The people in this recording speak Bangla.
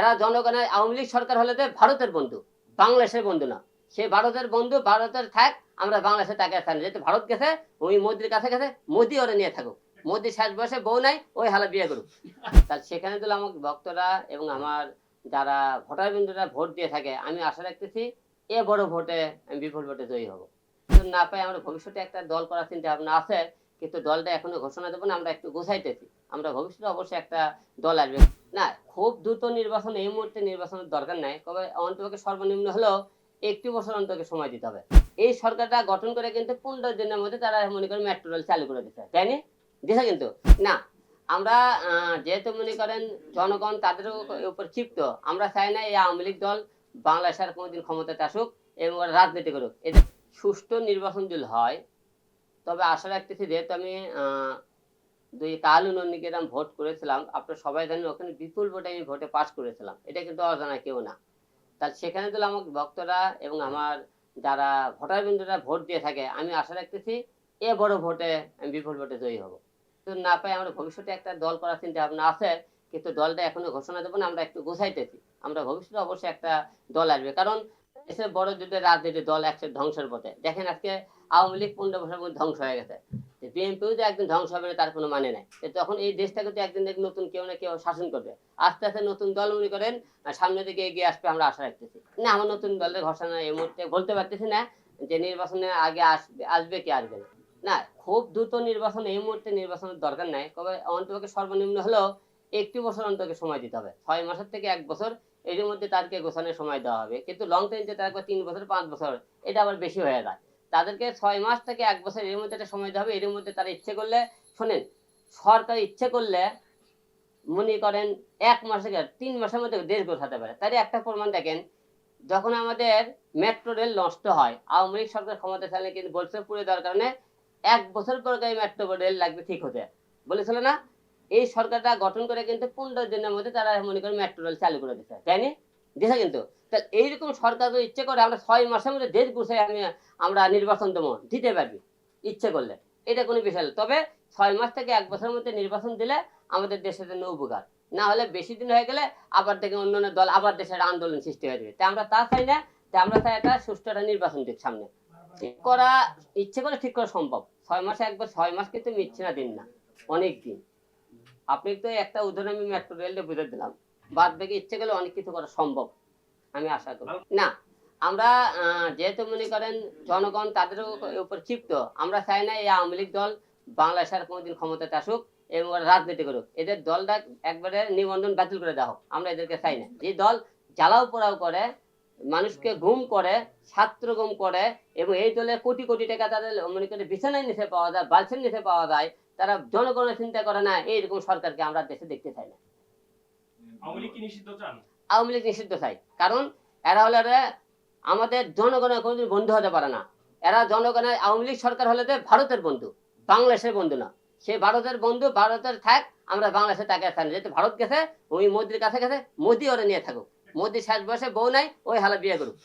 এরা জনগণের আওয়ামী লীগ সরকার হলে তো ভারতের বন্ধু, বাংলাদেশের বন্ধু না। সে ভারতের বন্ধু, ভারতের থাক, আমরা বাংলাদেশে তাকে চাই না। যেহেতু ভারত গেছে, ওই মোদির কাছে গেছে, মোদি ওরে নিয়ে থাকুক। মোদি শেষ বয়সে বউ নাই, ওই হালা বিয়ে করুক। তাহলে সেখানে দিল আমার ভক্তরা এবং আমার যারা ভোটার বিন্দুরা ভোট দিয়ে থাকে, আমি আশা রাখতেছি এ বড় ভোটে আমি বিপুল ভোটে জয়ী হবো। না পাই আমরা ভবিষ্যতে একটা দল করার চিন্তা ভাবনা আছে, কিন্তু দলটা এখনো ঘোষণা দেবো না, আমরা একটু গোছাইতেছি। আমরা ভবিষ্যতে অবশ্যই একটা দল আসবে না। খুব দ্রুত নির্বাচন এই মুহূর্তে নির্বাচনের দরকার নাই, তবে অন্তত সর্বনিম্ন হলেও 1 বছর অন্তত সময় দিতে হবে। এই সরকারটা গঠন করে কিন্তু 15 দিনের মধ্যে তারা মনে করেন মেট্রো রেল চালু করে দিচ্ছে, তাইনি দিছে কিন্তু না। আমরা যেহেতু মনে করেন জনগণ তাদের উপর ক্ষিপ্ত, আমরা চাই না এই আওয়ামী লীগ দল বাংলাদেশের কোনোদিন ক্ষমতাতে আসুক এবং ওরা রাজনীতি করুক। এদের সুষ্ঠু নির্বাচন যদি হয়, তবে আশা রাখতেছি, যেহেতু আমি কাল উন্নয়নকে ভোট করেছিলাম, আপনারা সবাই জানেন ওখানে বিপুল ভোটে আমি ভোটে পাস করেছিলাম, এটা কিন্তু অজানা কেউ না। তাহলে সেখানে দিল আমার ভক্তরা এবং আমার যারা ভোটার বিন্দুরা ভোট দিয়ে থাকে, আমি আশা রাখতেছি এ বড় ভোটে আমি বিপুল ভোটে জয়ী হবো। তো না পাই আমরা ভবিষ্যতে একটা দল করার চিন্তা ভাবনা আছে, কিন্তু দলটা এখনো ঘোষণা দেবো না, আমরা একটু গোছাইতেছি। আমরা ভবিষ্যতে অবশ্যই একটা দল আসবে, কারণ দেশের বড় যুদ্ধের রাজনীতি দল একসাথে ধ্বংসের পথে। দেখেন আজকে আওয়ামী লীগ 15 বছরের মধ্যে ধ্বংস হয়ে গেছে, বিএনপিও যে একদিন ধ্বংস হবে না তার কোনো মানে নাই। তখন এই দেশটাকে তো একদিন নতুন কেউ না কেউ শাসন করবে, আস্তে আস্তে নতুন দল মনে করেন সামনের দিকে এগিয়ে আসবে, আমরা আশা রাখতেছি। না, আমার নতুন দলের ঘোষণা এই মুহূর্তে বলতে পারতেছি না যে নির্বাচনে আগে আসবে কি আসবে না। না, খুব দ্রুত নির্বাচন এই মুহূর্তে নির্বাচনের দরকার নাই, তবে অন্তত সর্বনিম্ন হলেও 1 বছর অন্তত সময় দিতে হবে। 6 মাসের থেকে 1 বছর এর মধ্যে তাদেরকে গোছানোর সময় দেওয়া হবে। কিন্তু লং টাইম যে তারপর 3 বছর 5 বছর, এটা আবার বেশি হয়ে যায়। তাদেরকে 6 মাস থেকে 1 বছর এর মধ্যে একটা সময় দেওয়া হবে। এর মধ্যে তারা ইচ্ছে করলে, শোনেন, সরকার ইচ্ছে করলে মনে করেন 1 মাস থেকে 3 মাসের মধ্যে দেশ গোছাতে পারে। তাই একটা প্রমাণ দেখেন, যখন আমাদের মেট্রো রেল নষ্ট হয়, আওয়ামী লীগ সরকার ক্ষমতা চাইলে কিন্তু বলছে পুড়ে দেওয়ার কারণে 1 বছর পর মেট্রো রেল লাগবে ঠিক হতে, বলেছিল না? এই সরকারটা গঠন করে কিন্তু 15 দিনের মধ্যে তারা মনে করেন মেট্রো রেল চালু করে দিচ্ছে, তাইনি দিছে কিন্তু। তাহলে এইরকম সরকার তো ইচ্ছে করে আমরা 6 মাসের মধ্যে দেশ গুছাই আমরা নির্বাচন দেবো, দিতে পারবি ইচ্ছে করলে, এটা কোনো বিষয় না। তবে 6 মাস থেকে 1 বছরের মধ্যে নির্বাচন দিলে আমাদের দেশের জন্য উপকার। না হলে বেশি দিন হয়ে গেলে আবার দেখে অন্যান্য দল আবার দেশের আন্দোলন সৃষ্টি হয়ে যাবে। তাই আমরা তা চাই না, যে আমরা চাই একটা সুষ্ঠু একটা নির্বাচন দিক সামনে করা, ইচ্ছে করে ঠিক করা সম্ভব। 6 মাসে একবার, 6 মাস কিন্তু মিথ্যে না দিন না, অনেক দিন। আপনি তো একটা উদাহরণ আমি মেট্রো রেলটা বুঝে দিলাম, বাদ বাকি ইচ্ছে করলে অনেক কিছু করা সম্ভব, আমি আশা করি। না, আমরা যেহেতু মনে করেন জনগণ তাদের উপর ক্ষিপ্ত, আমরা চাই না এই আওয়ামী লীগ দল বাংলাদেশের কোনোদিন ক্ষমতাতে আসুক এবং রাজনীতি করুক। এদের দলটা একবারে নিবন্ধন বাতিল করে দেওয়া হোক, আমরা এদেরকে চাই না। যে দল জ্বালাও পোড়াও করে, মানুষকে গুম করে, ছাত্র গুম করে, এবং এই দলে কোটি কোটি টাকা তাদের মনে করে বিছানায় নিচে পাওয়া যায়, বালছের নিচে পাওয়া যায়, তারা জনগণের চিন্তা করে না, এইরকম সরকারকে আমরা দেশে দেখতে চাই না। আওয়ামী লীগ কি নিষিদ্ধ চান? আওয়ামী লীগ নিষিদ্ধ চাই, কারণ এরা হলে আমাদের জনগণের কোনোদিন বন্ধু হতে পারে না। এরা জনগণের, আওয়ামী লীগ সরকার হলে তো ভারতের বন্ধু, বাংলাদেশের বন্ধু না। সে ভারতের বন্ধু, ভারতের থাক, আমরা বাংলাদেশে তাকে চাই না। যেহেতু ভারত গেছে, ওই মোদির কাছে গেছে, মোদি ওরে নিয়ে থাকুক। মোদি শেষ বয়সে বউ নাই, ওই হালা বিয়ে করুক।